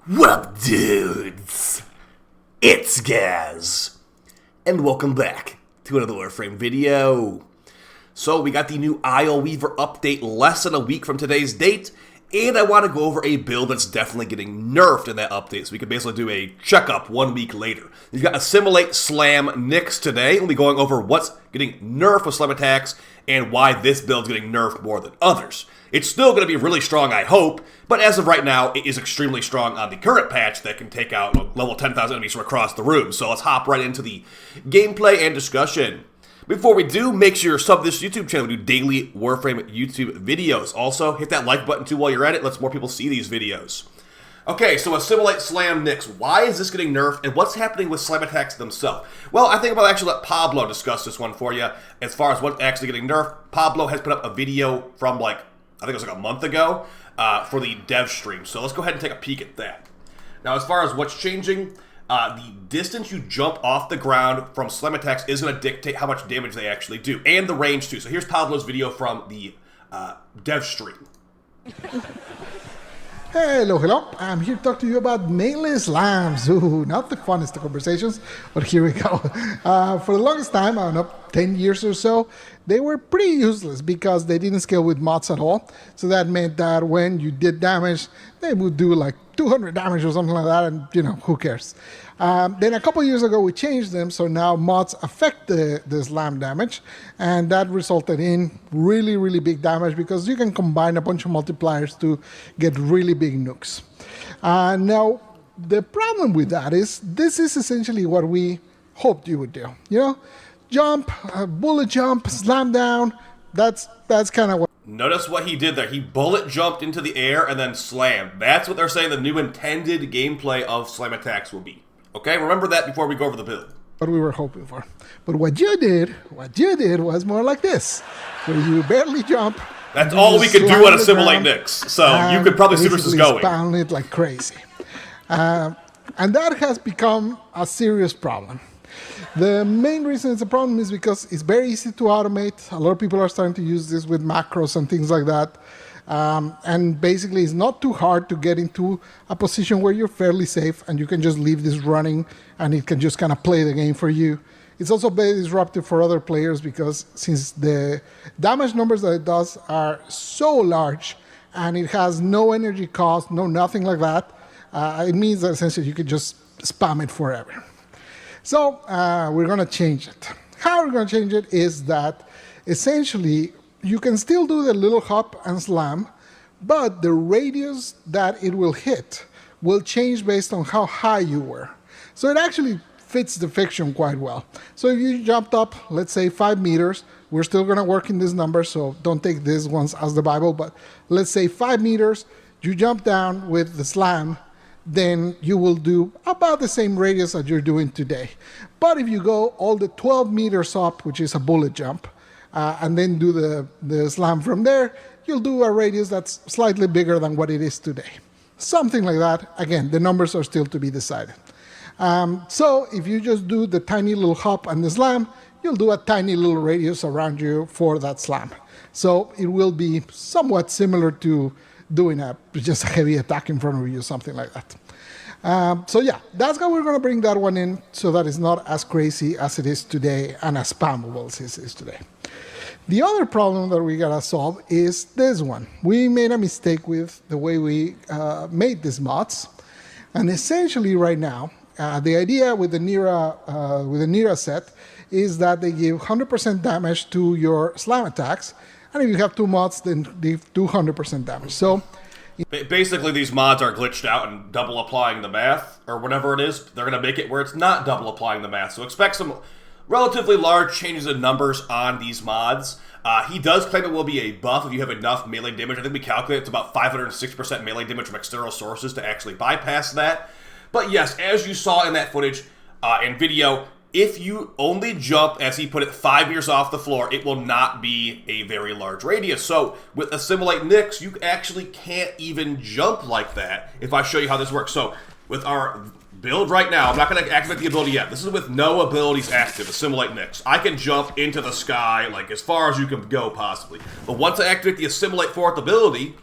What up, dudes? It's Gaz, and welcome back to another WARFRAME video. So, we got the new Isleweaver update less than a week from today's date, and I want to go over a build that's definitely getting nerfed in that update, so we can basically do a checkup 1 week later. We've got Assimilate, Slam, Nyx today. We'll be going over what's getting nerfed with Slam attacks, and why this build's getting nerfed more than others. It's still going to be really strong, I hope, but as of right now, it is extremely strong on the current patch that can take out level 10,000 enemies from across the room. So let's hop right into the gameplay and discussion. Before we do, make sure you're sub to this YouTube channel. We do daily WARFRAME YouTube videos. Also, hit that like button too while you're at it. Lets more people see these videos. Okay, so Assimilate, Slam, Nyx. Why is this getting nerfed, and what's happening with Slam attacks themselves? Well, I think I'm going to actually let Pablo discuss this one for you. As far as what's actually getting nerfed, Pablo has put up a video from I think it was like a month ago, for the dev stream. So let's go ahead and take a peek at that. Now, as far as what's changing, the distance you jump off the ground from Slam attacks is going to dictate how much damage they actually do, and the range too. So here's Pablo's video from the dev stream. Hello. I'm here to talk to you about melee slams. Ooh, not the funnest of conversations, but here we go. For the longest time, I don't know, 10 years or so, they were pretty useless because they didn't scale with mods at all. So that meant that when you did damage, they would do like 200 damage or something like that, and you know, who cares? Then a couple years ago, we changed them, so now mods affect the slam damage, and that resulted in really big damage because you can combine a bunch of multipliers to get really big nukes. Now, the problem with that is this is essentially what we hoped you would do. You know, jump, bullet jump, slam down. That's kind of what. Notice what he did there. He bullet jumped into the air and then slammed. That's what they're saying the new intended gameplay of Slam attacks will be. Okay, remember that before we go over the build. What we were hoping for. But what you did was more like this, where you barely jump. That's all we could do on Assimilate Nyx. So you could probably see where this is going. Spam it like crazy. And that has become a serious problem. The main reason it's a problem is because it's very easy to automate. A lot of people are starting to use this with macros and things like that. And basically, it's not too hard to get into a position where you're fairly safe and you can just leave this running and it can just kind of play the game for you. It's also very disruptive for other players because since the damage numbers that it does are so large and it has no energy cost, no nothing like that, it means that essentially you can just spam it forever. So we're going to change it. How we're going to change it is that essentially you can still do the little hop and slam, but the radius that it will hit will change based on how high you were. So it actually fits the fiction quite well. So if you jumped up, let's say 5 meters, we're still going to work in this number, so don't take these ones as the Bible, but let's say 5 meters, you jump down with the slam, then you will do about the same radius that you're doing today. But if you go all the 12 meters up, which is a bullet jump, and then do the slam from there, you'll do a radius that's slightly bigger than what it is today. Something like that. Again, the numbers are still to be decided. So if you just do the tiny little hop and the slam, you'll do a tiny little radius around you for that slam. So it will be somewhat similar to doing just a heavy attack in front of you, something like that. So yeah, that's how we're going to bring that one in so that it's not as crazy as it is today and as spammable as it is today. The other problem that we got to solve is this one. We made a mistake with the way we made these mods. And essentially right now, the idea with the Nira set is that they give 100% damage to your slam attacks. And if you have 2 mods, then they do 100% damage. So basically, these mods are glitched out and double applying the math, or whatever it is. They're going to make it where it's not double applying the math. So expect some relatively large changes in numbers on these mods. He does claim it will be a buff if you have enough melee damage. I think we calculate it's about 506% melee damage from external sources to actually bypass that. But yes, as you saw in that footage and video, if you only jump, as he put it, 5 meters off the floor, it will not be a very large radius. So with Assimilate Nyx, you actually can't even jump like that if I show you how this works. So with our build right now, I'm not going to activate the ability yet. This is with no abilities active, Assimilate Nyx. I can jump into the sky like as far as you can go possibly. But once I activate the Assimilate 4th ability,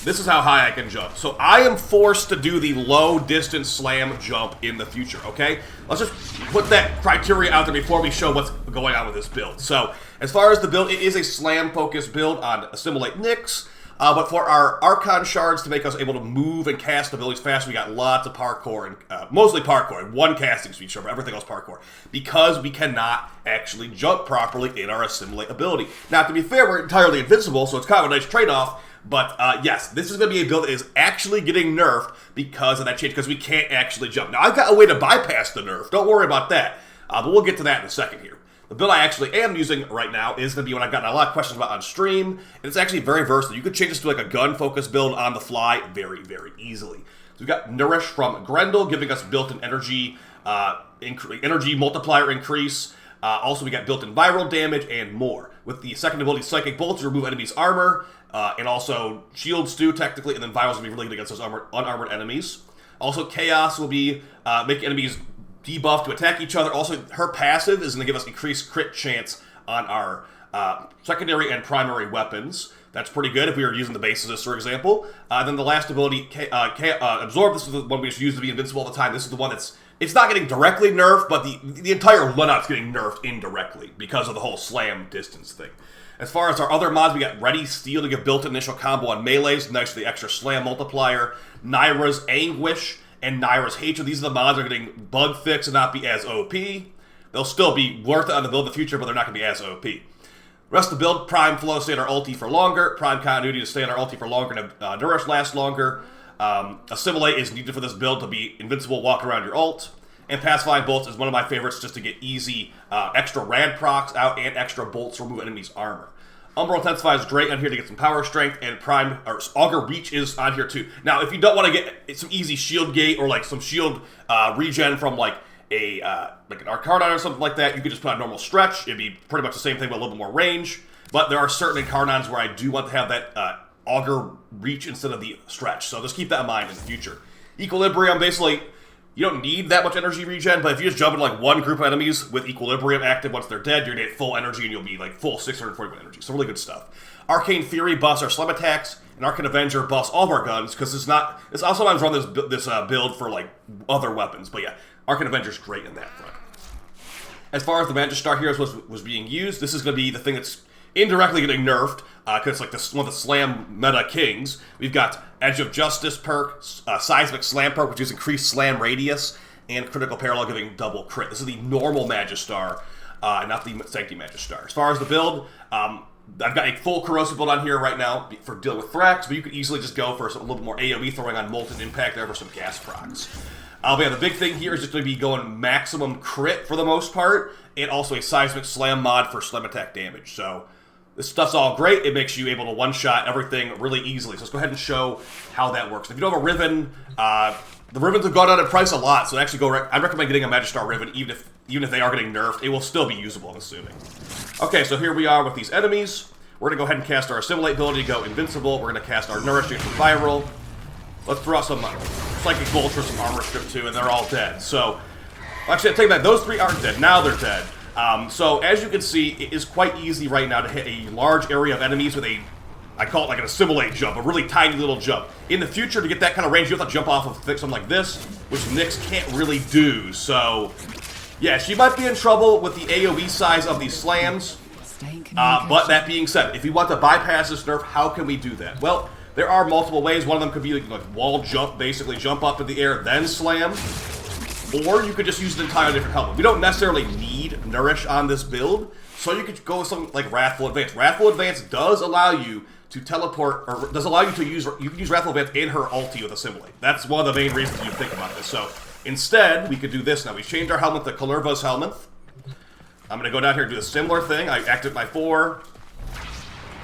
this is how high I can jump. So I am forced to do the low distance slam jump in the future, okay? Let's just put that criteria out there before we show what's going on with this build. So as far as the build, it is a slam focused build on Assimilate Nyx. But for our Archon Shards to make us able to move and cast abilities fast, we got lots of parkour, and mostly parkour, and one casting speed, but everything else parkour, because we cannot actually jump properly in our Assimilate ability. Now, to be fair, we're entirely invincible, so it's kind of a nice trade-off, but yes, this is going to be a build that is actually getting nerfed because of that change, because we can't actually jump. Now, I've got a way to bypass the nerf, don't worry about that, but we'll get to that in a second here. The build I actually am using right now is going to be one I've gotten a lot of questions about on stream, and it's actually very versatile. You could change this to like a gun-focused build on the fly very, very easily. So we've got Nourish from Grendel, giving us built-in energy, energy multiplier increase. Also, we got built-in viral damage and more. With the second ability, Psychic Bolt, to remove enemies' armor, and also shields too, technically, and then Virals will be really good against those unarmored enemies. Also, Chaos will be making enemies debuff to attack each other. Also, her passive is going to give us increased crit chance on our secondary and primary weapons. That's pretty good if we were using the bases, for example. Then the last ability, Absorb, this is the one we just use to be invincible all the time. This is the one it's not getting directly nerfed, but the entire loadout's getting nerfed indirectly because of the whole slam distance thing. As far as our other mods, we got Ready Steel to give built initial combo on melees, next to the extra slam multiplier, Naira's Anguish, and Naira's Hatred. These are the mods that are getting bug fixed and not be as OP. They'll still be worth it on the build in the future, but they're not going to be as OP. The rest of the build, Prime Flow, stay in our ulti for longer. Prime Continuity to stay in our ulti for longer and Nourish last longer. Assimilate is needed for this build to be invincible, walk around your ult. And Pacifying Bolts is one of my favorites just to get easy extra rad procs out and extra bolts to remove enemies' armor. Umbral Intensify is great on here to get some power strength, and Augur Reach is on here too. Now, if you don't want to get some easy shield gate or like some shield regen from like an Arcana or something like that, you could just put on normal stretch. It'd be pretty much the same thing but a little bit more range. But there are certain Incarnons where I do want to have that Augur Reach instead of the stretch, so just keep that in mind in the future. Equilibrium, basically, you don't need that much energy regen, but if you just jump into like one group of enemies with Equilibrium active once they're dead, you're going to get full energy and you'll be like full 641 energy. So really good stuff. Arcane Fury buffs our slam attacks, and Arcane Avenger buffs all of our guns, because I'll sometimes run this build for like other weapons, but yeah, Arcane Avenger's great in that front. As far as the Magistar Heroes was being used, this is going to be the thing that's indirectly getting nerfed, because it's like one of the slam meta kings. We've got Edge of Justice perk, Seismic Slam perk, which is increased slam radius, and Critical Parallel giving double crit. This is the normal Magistar, not the Sancti Magistar. As far as the build, I've got a full corrosive build on here right now for dealing with Thrax, but you could easily just go for a little bit more AoE, throwing on Molten Impact there for some gas procs. But yeah, the big thing here is just going to be going maximum crit for the most part, and also a Seismic Slam mod for slam attack damage. So this stuff's all great. It makes you able to one-shot everything really easily. So let's go ahead and show how that works. If you don't have a Riven, the Rivens have gone down in price a lot, so actually I recommend getting a Magistar Riven, even if they are getting nerfed. It will still be usable, I'm assuming. Okay, so here we are with these enemies. We're going to go ahead and cast our Assimilate ability to go invincible. We're going to cast our Nourish to get some viral. Let's throw out some Psychic Bolts for some armor strip too, and they're all dead. So, actually, I take that. Those three aren't dead. Now they're dead. So as you can see, it is quite easy right now to hit a large area of enemies with I call it like an Assimilate jump, a really tiny little jump. In the future, to get that kind of range, you have to jump off of something like this, which Nyx can't really do. So, yeah, she might be in trouble with the AoE size of these slams. But that being said, if we want to bypass this nerf, how can we do that? Well, there are multiple ways. One of them could be like wall jump, basically jump up in the air, then slam. Or you could just use an entirely different helmet. We don't necessarily need Nourish on this build, so you could go with something like Wrathful Advance. Wrathful Advance does allow you to teleport, or does allow you to use, you can use Wrathful Advance in her ulti with Assimilate. That's one of the main reasons you think about this. So instead, we could do this now. We changed our helmet to Kalerva's helmet. I'm going to go down here and do a similar thing. I activate my 4.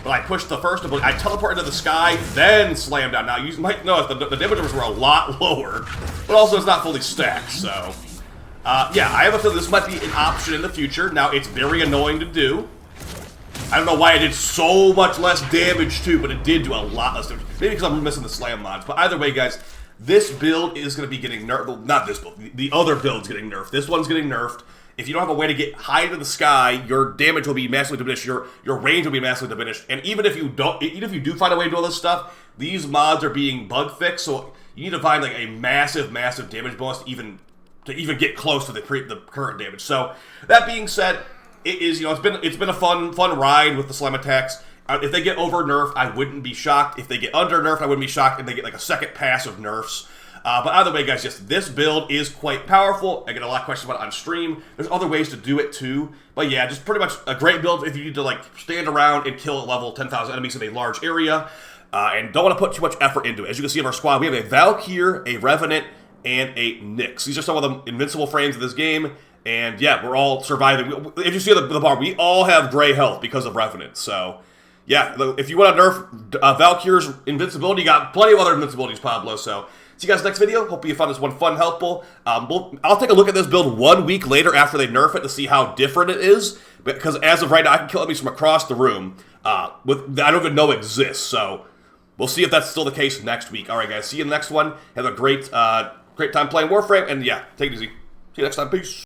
But I pushed the first ability. I teleport into the sky, then slam down. Now, you might notice the damage numbers were a lot lower, but also it's not fully stacked, so... yeah, I have a feeling this might be an option in the future. Now, it's very annoying to do. I don't know why it did so much less damage, too, but it did do a lot less damage. Maybe because I'm missing the slam mods. But either way, guys, this build is going to be getting nerfed. Well, not this build. The other build's getting nerfed. This one's getting nerfed. if you don't have a way to get high into the sky, your damage will be massively diminished, your range will be massively diminished. And even if you do find a way to do all this stuff, these mods are being bug fixed, so you need to find like a massive damage bonus to even get close to the current damage. So that being said, it is, it's been a fun ride with the slime attacks. If they get over nerfed, I wouldn't be shocked. If they get under nerfed, I wouldn't be shocked. And they get like a second pass of nerfs. But either way, guys, just this build is quite powerful. I get a lot of questions about it on stream. There's other ways to do it too. But yeah, just pretty much a great build if you need to like stand around and kill at level 10,000 enemies in a large area. And don't want to put too much effort into it. As you can see in our squad, we have a Valkyr, a Revenant, and a Nyx. These are some of the invincible frames of this game. And yeah, we're all surviving. If you see the bar, we all have gray health because of Revenant. So yeah, if you want to nerf Valkyr's invincibility, you got plenty of other invincibilities, Pablo. So see you guys next video. Hope you found this one fun and helpful. I'll take a look at this build 1 week later after they nerf it to see how different it is. Because as of right now, I can kill enemies from across the room that I don't even know exists. So we'll see if that's still the case next week. All right, guys. See you in the next one. Have a great time playing Warframe. And yeah, take it easy. See you next time. Peace.